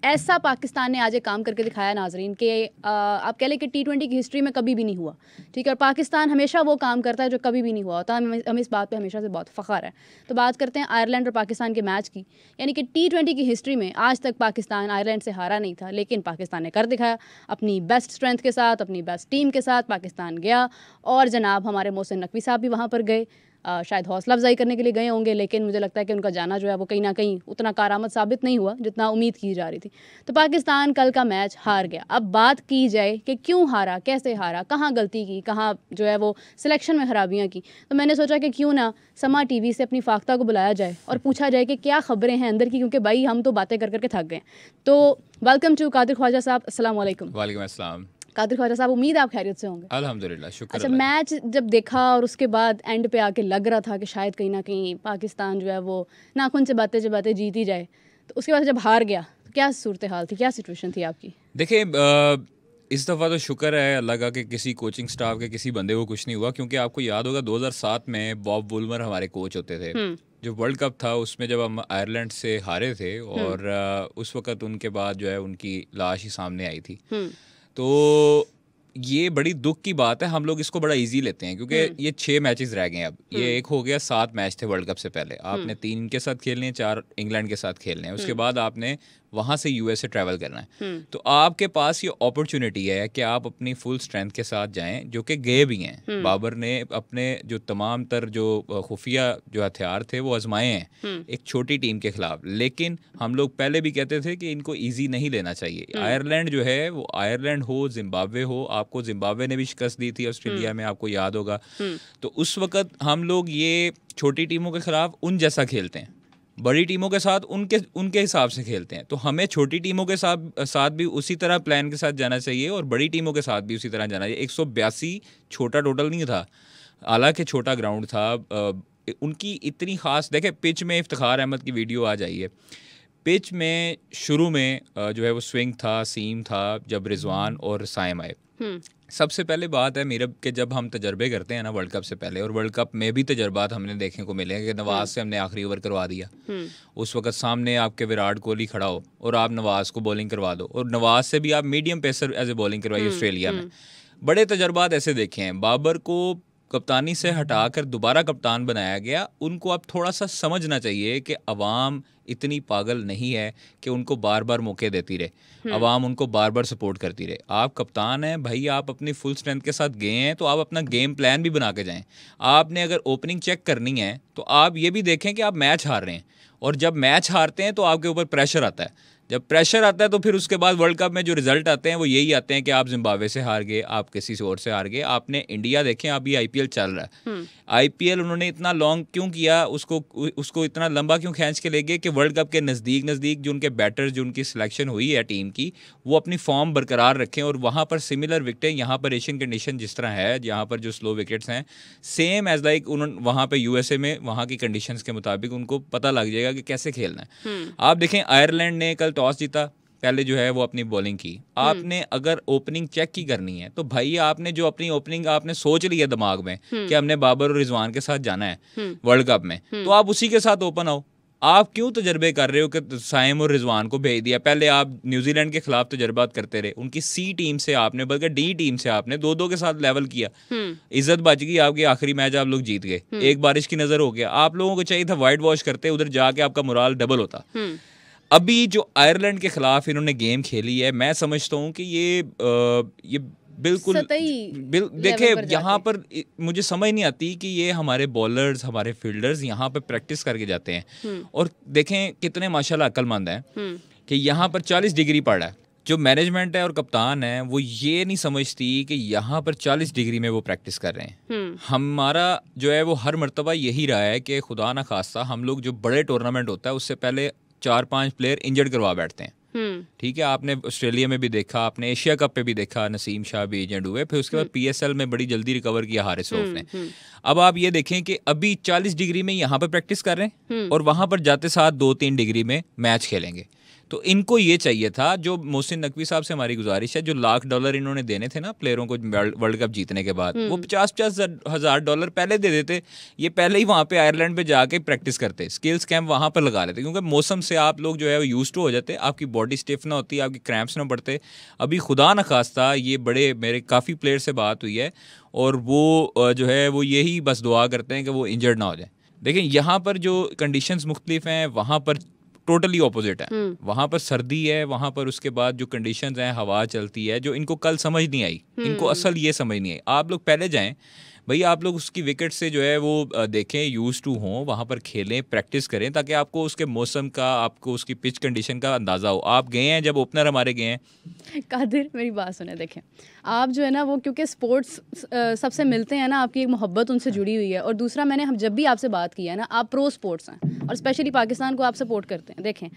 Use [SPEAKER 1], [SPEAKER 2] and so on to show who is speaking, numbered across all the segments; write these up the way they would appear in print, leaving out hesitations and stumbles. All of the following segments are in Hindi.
[SPEAKER 1] ऐसा पाकिस्तान ने आज एक काम करके दिखाया नाजरीन कि आप कह लें कि T20 की हिस्ट्री में कभी भी नहीं हुआ। ठीक है, और पाकिस्तान हमेशा वो काम करता है जो कभी भी नहीं हुआ होता। हमें इस बात पे हमेशा से बहुत फ़ख्र है। तो बात करते हैं आयरलैंड और पाकिस्तान के मैच की, यानी कि T20 की हिस्ट्री में आज तक पाकिस्तान आयरलैंड से हारा नहीं था, लेकिन पाकिस्तान ने कर दिखाया अपनी बेस्ट स्ट्रेंथ के साथ, अपनी बेस्ट टीम के साथ पाकिस्तान गया। और जनाब हमारे मोहसिन नकवी साहब भी वहाँ पर गए, शायद हौसला अफजाई करने के लिए गए होंगे, लेकिन मुझे लगता है कि उनका जाना जो है वो कहीं ना कहीं उतना कारआमद साबित नहीं हुआ जितना उम्मीद की जा रही थी। तो पाकिस्तान कल का मैच हार गया। अब बात की जाए कि क्यों हारा, कैसे हारा, कहाँ गलती की, कहाँ जो है वो सिलेक्शन में खराबियाँ की, तो मैंने सोचा कि क्यों ना समा टीवी से अपनी फाख्ता को बुलाया जाए और पूछा जाए कि क्या खबरें हैं अंदर की, क्योंकि भाई हम तो बातें कर करके थक गए। तो वेलकम टू कादिर ख्वाजा साहब, अस्सलाम वालेकुम।
[SPEAKER 2] वालेकुम अस्सलाम।
[SPEAKER 1] कादिर ख्वाजा साहब, उम्मीद है आप खैरियत से होंगे।
[SPEAKER 2] अल्हम्दुलिल्लाह, शुक्र
[SPEAKER 1] अच्छा,
[SPEAKER 2] अल्लाह का।
[SPEAKER 1] मैच जब देखा और उसके बाद एंड पे आके लग रहा था कि शायद कहीं ना कहीं पाकिस्तान जो है वो नाखून से बातें जीत ही जाए, तो उसके बाद जब हार गया तो क्या सूरत हाल थी, क्या सिचुएशन थी आपकी?
[SPEAKER 2] देखिए, इस दफ़ा तो शुक्र है अल्लाह का कि किसी कोचिंग स्टाफ के किसी बंदे को कुछ नहीं हुआ, क्योंकि आपको याद होगा 2007 में बॉब वुलमर हमारे कोच होते थे। जो वर्ल्ड कप था उसमें जब हम आयरलैंड से हारे थे और उस वक़्त उनके बाद जो है उनकी लाश ही सामने आई थी। तो ये बड़ी दुख की बात है, हम लोग इसको बड़ा इजी लेते हैं क्योंकि ये 6 मैचेस रह गए हैं अब। ये एक हो गया, 7 मैच थे वर्ल्ड कप से पहले। आपने 3 इनके साथ खेलने हैं, 4 इंग्लैंड के साथ खेलने हैं, उसके बाद आपने वहाँ से यूएस से ट्रैवल करना है। तो आपके पास ये अपॉर्चुनिटी है कि आप अपनी फुल स्ट्रेंथ के साथ जाएं, जो कि गए भी हैं। बाबर ने अपने जो तमाम तर जो खुफिया जो हथियार थे वो आजमाए हैं एक छोटी टीम के खिलाफ। लेकिन हम लोग पहले भी कहते थे कि इनको ईजी नहीं लेना चाहिए। आयरलैंड जो है वो आयरलैंड हो, जिम्बाब्वे हो, आपको जिम्बाब्वे ने भी शिकस्त दी थी ऑस्ट्रेलिया में, आपको याद होगा। तो उस वक्त हम लोग ये छोटी टीमों के खिलाफ उन जैसा खेलते हैं, बड़ी टीमों के साथ उनके हिसाब से खेलते हैं। तो हमें छोटी टीमों के साथ भी उसी तरह प्लान के साथ जाना चाहिए और बड़ी टीमों के साथ भी उसी तरह जाना चाहिए। 182 छोटा टोटल नहीं था, हालांकि छोटा ग्राउंड था। उनकी इतनी खास, देखे पिच में इफ्तिखार अहमद की वीडियो आ जाइए। पिच में शुरू में जो है वो स्विंग था, सीम था, जब रिजवान और साइम आए। सबसे पहले बात है मीरब के, जब हम तजर्बे करते हैं ना वर्ल्ड कप से पहले, और वर्ल्ड कप में भी तजर्बात हमने देखने को मिले हैं कि नवाज से हमने आखिरी ओवर करवा दिया। उस वक्त सामने आपके विराट कोहली खड़ा हो और आप नवाज को बॉलिंग करवा दो, और नवाज से भी आप medium pacer as a bowling करवाई ऑस्ट्रेलिया में। बड़े तजर्बात ऐसे देखे हैं। बाबर को कप्तानी से हटाकर दोबारा कप्तान बनाया गया। उनको अब थोड़ा सा समझना चाहिए कि अवाम इतनी पागल नहीं है कि उनको बार बार मौके देती रहे, अवाम उनको बार बार सपोर्ट करती रहे। आप कप्तान हैं भाई, आप अपनी फुल स्ट्रेंथ के साथ गए हैं तो आप अपना गेम प्लान भी बना के जाएं। आपने अगर ओपनिंग चेक करनी है तो आप ये भी देखें कि आप मैच हार रहे हैं, और जब मैच हारते हैं तो आपके ऊपर प्रेशर आता है। जब प्रेशर आता है तो फिर उसके बाद वर्ल्ड कप में जो रिजल्ट आते हैं वो यही आते हैं कि आप जिम्बाब्वे से हार गए, आप किसी से और से हार गए। आपने इंडिया देखें, अभी आईपीएल चल रहा है। आईपीएल उन्होंने इतना लॉन्ग क्यों किया, उसको इतना लंबा क्यों खींच के ले गए कि वर्ल्ड कप के नज़दीक जो उनके बैटर, जो उनकी सिलेक्शन हुई है टीम की, वो अपनी फॉर्म बरकरार रखें और वहाँ पर सिमिलर विकेटें, यहाँ पर एशियन कंडीशन जिस तरह है, यहाँ पर जो स्लो विकेट्स हैं सेम एज लाइक उन्होंने वहाँ पर यूएसए में वहाँ की कंडीशंस के मुताबिक उनको पता लग जाएगा कि कैसे खेलना है। आप देखें आयरलैंड ने कल टॉस जीता, पहले जो है वो अपनी बॉलिंग की। आपने अगर ओपनिंग चेक की करनी है तो भाई आपने जो अपनी ओपनिंग आपने सोच लिया दिमाग में कि हमने बाबर और रिजवान के साथ जाना है वर्ल्ड कप में, तो आप उसी के साथ ओपन आओ। आप क्यों तजर्बे कर रहे हो कि साइम और रिजवान को भेज दिया? पहले आप न्यूजीलैंड के खिलाफ तजर्बात करते रहे, उनकी सी टीम से आपने, बल्कि डी टीम से आपने 2-2 के साथ लेवल किया। इज्जत बच गई आपकी, आखिरी मैच आप लोग जीत गए, एक बारिश की नजर हो गया। आप लोगों को चाहिए था वाइट वॉश करते, उधर जाके आपका मोराल डबल होता। अभी जो आयरलैंड के खिलाफ इन्होंने गेम खेली है, मैं समझता हूँ कि ये बिल्कुल देखे, यहाँ पर मुझे समझ नहीं आती कि ये हमारे बॉलर्स, हमारे फील्डर्स यहाँ पर प्रैक्टिस करके जाते हैं और देखें कितने माशाल्लाह अक्लमंद हैं कि यहाँ पर 40 डिग्री पड़ा है। जो मैनेजमेंट है और कप्तान है वो ये नहीं समझती कि यहाँ पर 40 डिग्री में वो प्रैक्टिस कर रहे हैं। हमारा जो है वो हर मर्तबा यही रहा है कि खुदा ना खास्ता हम लोग जो बड़े टूर्नामेंट होता है उससे पहले 4-5 प्लेयर इंजर्ड करवा बैठते हैं। ठीक है, आपने ऑस्ट्रेलिया में भी देखा, आपने एशिया कप पे भी देखा, नसीम शाह भी एजेंट हुए, फिर उसके बाद पीएसएल में बड़ी जल्दी रिकवर किया हारिस रऊफ ने। अब आप ये देखें कि अभी 40 डिग्री में यहाँ पर प्रैक्टिस कर रहे हैं और वहां पर जाते साथ 2-3 डिग्री में मैच खेलेंगे। तो इनको ये चाहिए था, जो मोहसिन नकवी साहब से हमारी गुजारिश है, जो $1,00,000 इन्होंने देने थे ना प्लेयरों को वर्ल्ड कप जीतने के बाद, वो 50-50 हज़ार डॉलर पहले दे देते। ये पहले ही वहाँ पे आयरलैंड पे जाके प्रैक्टिस करते, स्किल्स कैंप वहाँ पर लगा लेते, क्योंकि मौसम से आप लोग जो है वो यूज टू हो जाते, आपकी बॉडी स्टिफ ना होती, आपकी क्रैम्प्स ना बढ़ते। अभी खुदा न खास्ता ये बड़े मेरे काफ़ी प्लेयर से बात हुई है और वो जो है वो यही बस दुआ करते हैं कि वो इंजर्ड ना हो जाए। देखिए यहाँ पर जो कंडीशंस मुख्तलिफ हैं, वहाँ पर टोटली ऑपोजिट है। वहाँ पर सर्दी है, वहाँ पर उसके बाद जो कंडीशंस हैं, हवा चलती है, जो इनको कल समझ नहीं आई, इनको असल ये समझ नहीं आई। आप लोग पहले जाएं भाई, आप लोग उसकी विकेट से जो है वो देखें, यूज टू हों, वहाँ पर खेलें, प्रैक्टिस करें, ताकि आपको उसके मौसम का, आपको उसकी पिच कंडीशन का अंदाज़ा हो। आप गए हैं, जब ओपनर हमारे गए हैं।
[SPEAKER 1] कादिर मेरी बात सुने, देखें आप जो है ना वो, क्योंकि स्पोर्ट्स सबसे मिलते हैं ना, आपकी एक मोहब्बत उनसे जुड़ी हुई है। और दूसरा, हम जब भी आपसे बात की है ना, आप प्रो स्पोर्ट्स हैं और स्पेशली पाकिस्तान को आप सपोर्ट करते हैं। देखें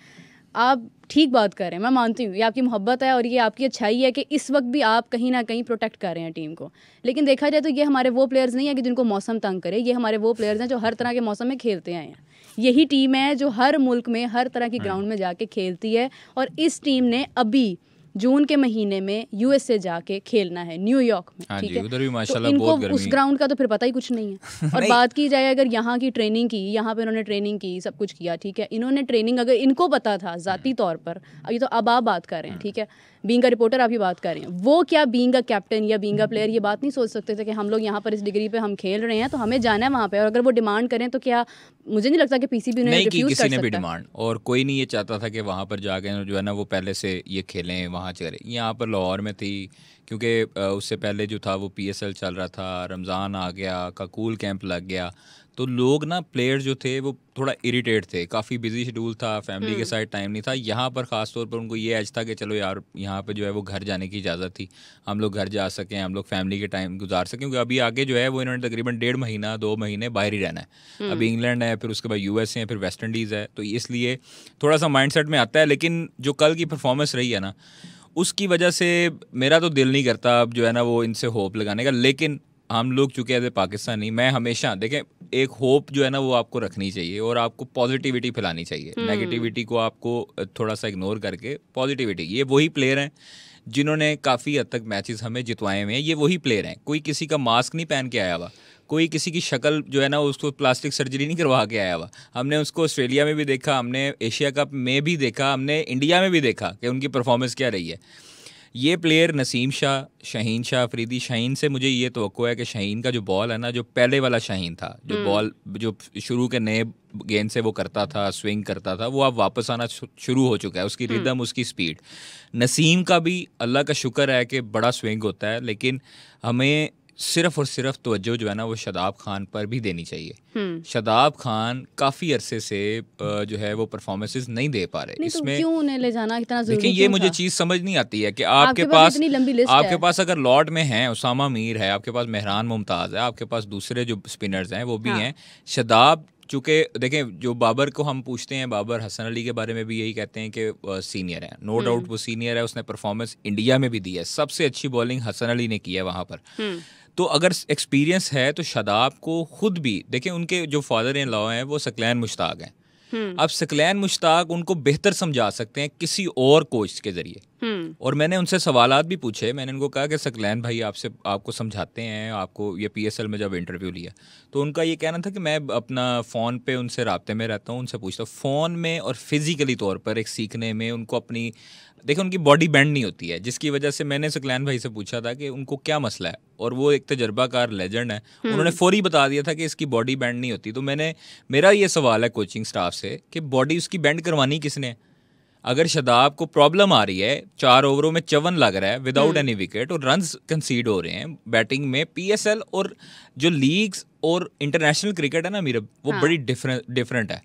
[SPEAKER 1] आप ठीक बात कर रहे हैं, मैं मानती हूँ ये आपकी मोहब्बत है और ये आपकी अच्छाई है कि इस वक्त भी आप कहीं ना कहीं प्रोटेक्ट कर रहे हैं टीम को। लेकिन देखा जाए तो ये हमारे वो प्लेयर्स नहीं है कि जिनको मौसम तंग करे, ये हमारे वो प्लेयर्स हैं जो हर तरह के मौसम में खेलते आए हैं। यही टीम है जो हर मुल्क में हर तरह की ग्राउंड में जाके खेलती है। और इस टीम ने अभी जून के महीने में यूएसए जाके खेलना है, न्यूयॉर्क में, ठीक है।
[SPEAKER 2] उधर भी
[SPEAKER 1] तो
[SPEAKER 2] माशाल्लाह
[SPEAKER 1] इनको
[SPEAKER 2] बहुत गर्मी
[SPEAKER 1] उस ग्राउंड का तो फिर पता ही कुछ नहीं है। और बात की जाए अगर यहाँ की ट्रेनिंग की, यहाँ पे उन्होंने ट्रेनिंग की, सब कुछ किया, ठीक है। इन्होंने ट्रेनिंग, अगर इनको पता था ज़ाती तौर पर, अभी तो अब आप बात कर रहे हैं, ठीक है, बीइंग अ रिपोर्टर आप ही बात कर रहे हैं, वो क्या बीइंग अ कैप्टन या बीइंग अ प्लेयर ये बात नहीं सोच सकते थे कि हम लोग यहाँ पर इस डिग्री पे हम खेल रहे हैं तो हमें जाना है वहाँ पे। और अगर वो डिमांड करें तो क्या, मुझे नहीं लगता कि पीसीबी उन्हें
[SPEAKER 2] नहीं की
[SPEAKER 1] रिफ्यूज
[SPEAKER 2] किसी
[SPEAKER 1] कर
[SPEAKER 2] ने भी
[SPEAKER 1] सकता है।
[SPEAKER 2] डिमांड, और कोई नहीं ये चाहता था कि वहाँ पर जाके जो है ना वो पहले से ये खेलें, वहाँ चले। यहाँ पर लाहौर में थी, क्योंकि उससे पहले जो था वो PSL चल रहा था, रमज़ान आ गया, काकूल कैंप लग गया, तो लोग ना प्लेयर जो थे वो थोड़ा इरिटेट थे, काफ़ी बिजी शेड्यूल था, फैमिली के साथ टाइम नहीं था। यहाँ पर ख़ास तौर पर उनको ये एज था कि चलो यार यहाँ पे जो है वो घर जाने की इजाज़त थी, हम लोग घर जा सकें, हम लोग फैमिली के टाइम गुजार सकें, क्योंकि अभी आगे जो है वो इन्होंने तकरीबन 1.5 महीना 2 महीने बाहर ही रहना है। अभी इंग्लैंड है, फिर उसके बाद US है, फिर वेस्ट इंडीज़ है, तो इसलिए थोड़ा सा माइंडसेट में आता है। लेकिन जो कल की परफॉर्मेंस रही है ना, उसकी वजह से मेरा तो दिल नहीं करता अब जो है ना वो इनसे होप लगाने का। लेकिन हम लोग चूँकि एज ए पाकिस्तानी, मैं हमेशा देखें, एक होप जो है ना वो आपको रखनी चाहिए और आपको पॉजिटिविटी फैलानी चाहिए। नेगेटिविटी को आपको थोड़ा सा इग्नोर करके पॉजिटिविटी, ये वही प्लेयर हैं जिन्होंने काफ़ी हद तक मैचेस हमें जितवाए हुए हैं। ये वही प्लेयर हैं, कोई किसी का मास्क नहीं पहन के आया हुआ, कोई किसी की शक्ल जो है ना उसको प्लास्टिक सर्जरी नहीं करवा के आया हुआ। हमने उसको ऑस्ट्रेलिया में भी देखा, हमने एशिया कप में भी देखा, हमने इंडिया में भी देखा कि उनकी परफॉर्मेंस क्या रही है। ये प्लेयर नसीम शाह, शाहीन शाह अफरीदी, शाहीन से मुझे ये तवक्को है कि शाहीन का जो बॉल है ना, जो पहले वाला शाहीन था, जो बॉल जो शुरू के नए गेंद से वो करता था, स्विंग करता था, वो अब वापस आना शुरू हो चुका है, उसकी रिदम, उसकी स्पीड। नसीम का भी अल्लाह का शुक्र है कि बड़ा स्विंग होता है, लेकिन हमें सिर्फ और सिर्फ तवज्जो जो है ना वो शादाब खान पर भी देनी चाहिए। शादाब खान काफ़ी अरसे से जो है वो परफॉर्मेंसेस नहीं दे पा रहे।
[SPEAKER 1] इसमें तो क्यों उन्हें ले जाना इतना जरूरी?
[SPEAKER 2] लेकिन ये मुझे चीज़ समझ नहीं आती है कि आपके पास
[SPEAKER 1] इतनी लंबी लिस्ट है।
[SPEAKER 2] आपके पास अगर लॉर्ड में हैं उसामा मीर है, आपके पास मेहरान मुमताज़ है, आपके पास दूसरे जो स्पिनर्स हैं वो भी हैं। शादाब, चूँकि देखें, जो बाबर को हम पूछते हैं, बाबर हसन अली के बारे में भी यही कहते हैं कि सीनियर है, नो डाउट वो सीनियर है, उसने परफॉर्मेंस इंडिया में भी दी है, सबसे अच्छी बॉलिंग हसन अली ने की है वहाँ पर। तो अगर एक्सपीरियंस है तो शादाब को खुद भी देखें, उनके जो फादर इन लॉ हैं वो सकलैन मुश्ताक हैं। अब सकलैन मुश्ताक उनको बेहतर समझा सकते हैं किसी और कोच के जरिए। और मैंने उनसे सवालात भी पूछे, मैंने उनको कहा कि सकलैन भाई आपको समझाते हैं, आपको ये PSL में जब इंटरव्यू लिया तो उनका ये कहना था कि मैं अपना फ़ोन पे उनसे राब्ते में रहता हूँ, उनसे पूछता हूँ फ़ोन में और फिज़िकली तौर पर एक सीखने में उनको अपनी, देखो उनकी बॉडी बैंड नहीं होती है, जिसकी वजह से मैंने सकलैन भाई से पूछा था कि उनको क्या मसला है, और वो एक तजर्बाकार लेजेंड है, उन्होंने फौरी बता दिया था कि इसकी बॉडी बैंड नहीं होती। तो मेरा ये सवाल है कोचिंग स्टाफ से कि बॉडी उसकी बैंड करवानी किसने? अगर शादाब को प्रॉब्लम आ रही है, 4 ओवरों में 54 लग रहा है विदाउट एनी विकेट और रन्स कंसीड हो रहे हैं बैटिंग में, PSL और जो लीग्स और इंटरनेशनल क्रिकेट है ना मीरा, वो बड़ी डिफरेंट है।